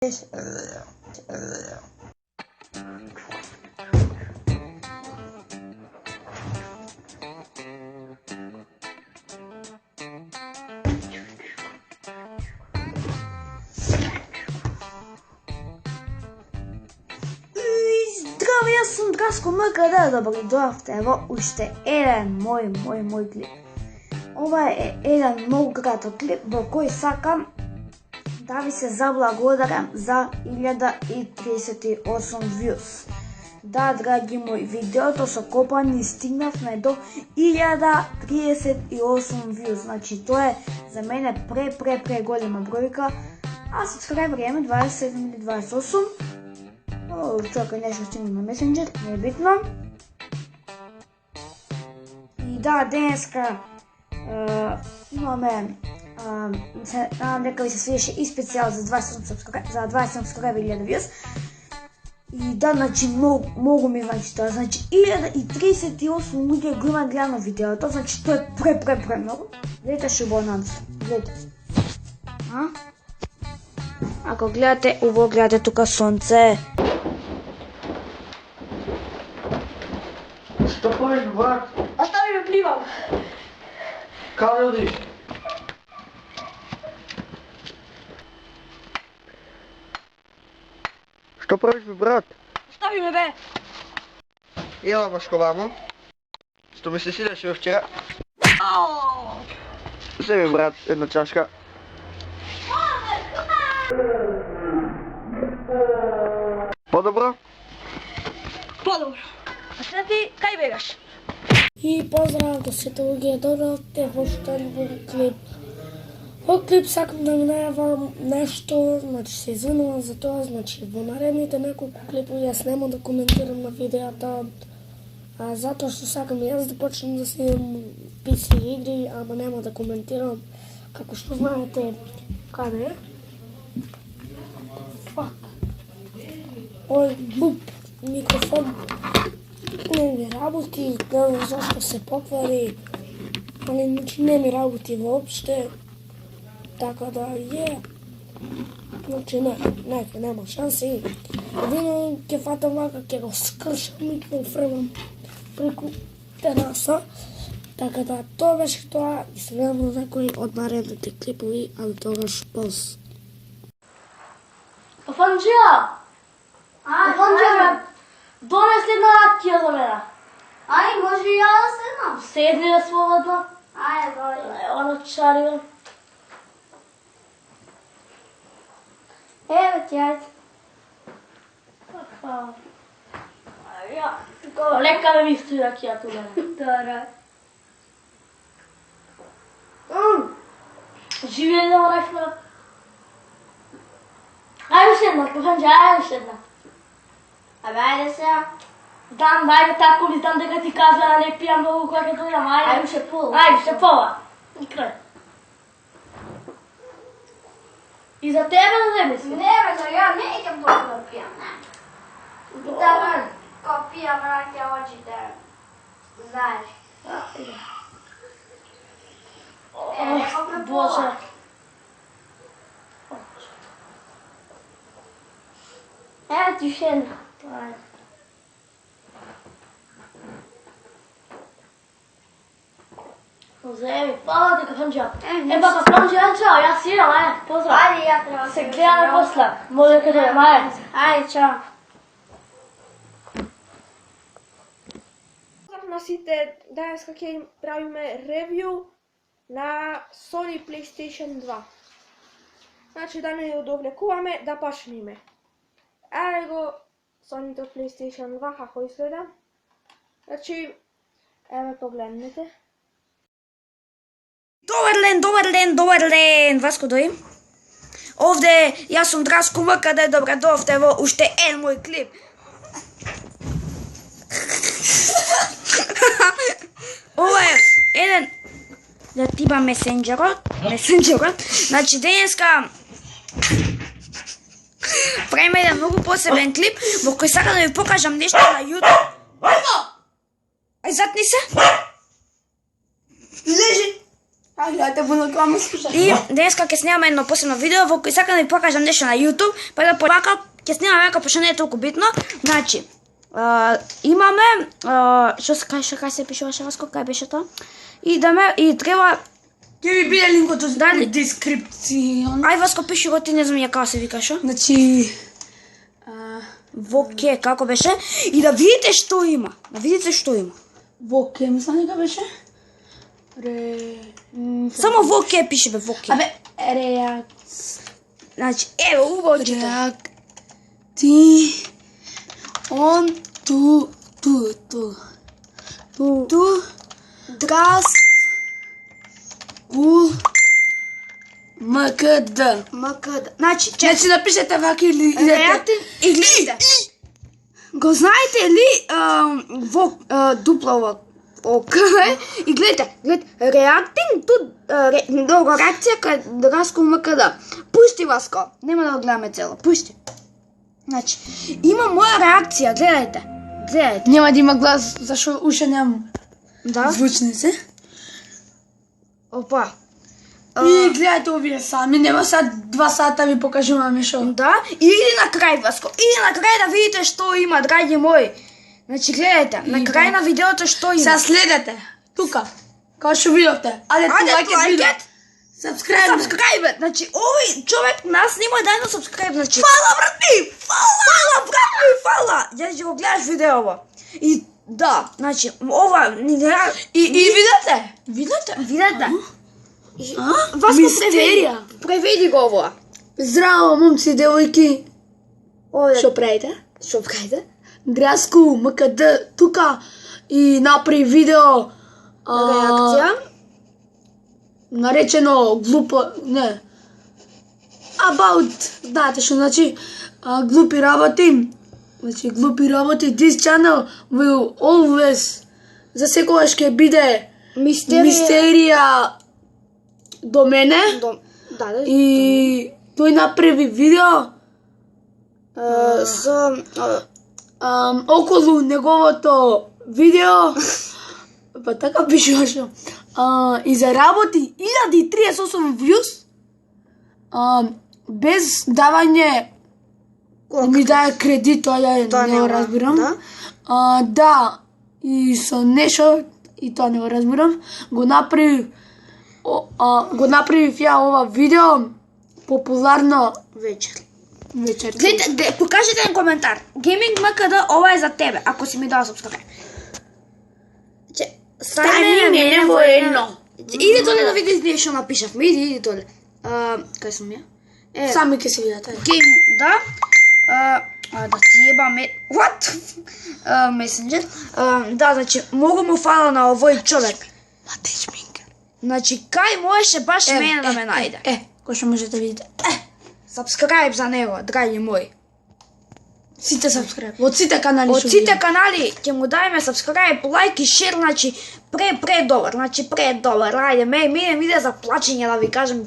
Здраво, јас сум Драско МКД, добро дојавте во уште еден мој клип. Ова е еден многу краток клип во кој сакам да ви се заблагодарам за 1038 views. Да, драги мои, видеото со копани стигнавме до 1038 views. Значи, тоа е за мене голема бројка. А сабскрайбер имаме 27 или 28. Чакај, нешто стигна на месенџер, не е битно. И да, денеска имаме надам дека ви се свиеше и специјал за 27 сабскрайбер 1000 views. И да, значи многу ми значи тоа. Значи 1038 луѓе го има гледано видеото, значи тоа е премногу. Гледате шибонанс. Гледате. Ако гледате ово, гледате тука сонце. Што правиш, брат? Остави ме, пливам. Каде одиш? Што правиш, брат? Остави ме, бе. Ела, башко, вамо. Што ми се сидеше вчера? Себе, брат, една чашка. Подобро? Подобро. А сега ти, кај бегаш? И поздрав до сите луѓе, дојдовте во уште еден клип. Во клип сакам да ви најавам нешто, значи се извинувам за тоа, значи во наредните неколку клипови јас нема да коментирам на видеото, затоа што сакам јас да почнем да снимам PC игри, ама нема да коментирам, како што знаете, каде е? Фак. Ој, буп, микрофон не ми работи, не знам зашто се поквари, али не ми работи воопште, така да е, значи нема шанси. Едино ќе фатам вака, ќе го скршам и ќе го френам преку тераса, така да тоа беше тоа и се гледам на некои од наредните клипови, али тогаш поз. Афанџија! Афанџија, донес една ракија за мене. Ај, може и ја да седнам? Седни да слободно. Ајде, дојде. Оно чариме. Еве ти, ајде. Лека ме ми стои ракија тука. Добро. Живее да морашме. Ајде седна, Афанџија, ајде седна. Абе, ајде сега. Дам, ајде тако ли дам дека ти кажа да не пијам многу кога ќе дојдам, ајде. Ајде ше пол. Ајде, ше пола. И крај. И за тебе да не мислам. Не, бе, за ја не идем толку да пијам. Да, ко пијам ракија очите. Знаеш. Боже. Ево ти ше една. Зеви, фала ти Афанџија. Бака Афанџија, чао, јас идам, ајде, поздрав. Ајде, ја треба Се гледаме после. Може да дојдем, ајде. Ајде, чао. Поздрав на сите, денеска ќе правиме ревју на Sony PlayStation 2. Значи да не одовлекуваме, да почнеме. Еве го Sony PlayStation 2 како изгледа. Значи, еве погледнете. Добар ден, Васко дој. Овде, јас сум Драско МКД, добро дојавте во уште еден мој клип. Ова е еден да типа месенџерот, значи денеска правиме еден многу посебен клип во кој сакам да ви покажам нешто на YouTube. Ај затни се. Излежи. гледате моноклама слуша. И денеска ќе снимаме едно посебно видео во кој сакам да ви покажам нешто на YouTube, па да поака ќе снимаме вака пошто не е толку битно. Значи, имаме што се пишуваше Васко, кај беше тоа? И треба Ќе ви биде линкот во Дали? дескрипција. Ај Васко пиши го ти, не знам ја како се викаше. Значи Во ке како беше и да видите што има. Да видите што има. во ке мислам дека беше. Само во ке пише бе, во ке. Абе, Значи, еве убаво чита. реакти он ту драс у МКД. Значи, Значи напишете вака или реакти и гледате. Го знаете ли во дупло ок и гледате, реактинг тут реакција кај Раско МКД. Пусти Васко, нема да го гледаме цело, пусти. Значи, има моја реакција, гледајте. Нема да има глас, зашо уште немам Да? звучници. Опа. И гледате овие сами, нема сега 2 сата ви покажуваме шо. Да, и иди на крај, Васко. Иди на крај да видите што има, драги мои. Значи, гледайте, на крај на видеото што има. Сега следете, тука, како што видовте. Аде лајкет, Subscribe. Значи, овој човек нас нема да едно subscribe, значи. Фала, брат ми! Фала! Ја ќе го гледаш видеово. И да, значи, ова И видите? видете? Васко, мистерија. Преведи го ова. Здраво, момци и девојки. Овде. Што правите? Што правите? Граско, МКД, тука и направи видео Реакција. наречено глупо, не. About, знаете што значи, глупи работи. Значи, глупи работи, this channel will always, за секогаш ќе биде мистерија до мене. Да. И тој направи видео Со околу неговото видео, па така пишуваше, и заработи 1038 views, без давање, ми даje кредит, тоа не го разбирам. Да. Да, и со нешто, и тоа не го разбирам, го направив ја ова видео популарно вечер. вечер. Гледайте, покажете на коментар. Gaming МКД, ова е за тебе, ако си ми дал subscribe. Стани мене во едно. Иди толе да видиш ние што напишавме. Иди толе. Кај сум ја? Сами ќе се видат. Да. Да ти ебаме. What? Messenger. Да, значи, многу му фала на овој човек. Матечминка. Значи, кај можеше баш мене да ме најде. Кој што можете да видите. Subscribe за него, драги мои. Сите subscribe. Од сите канали Од што сите видите. канали ќе му дајме subscribe, лайк и шер, значи предобар, значи предобар. Ајде, иде за плачење да ви кажам.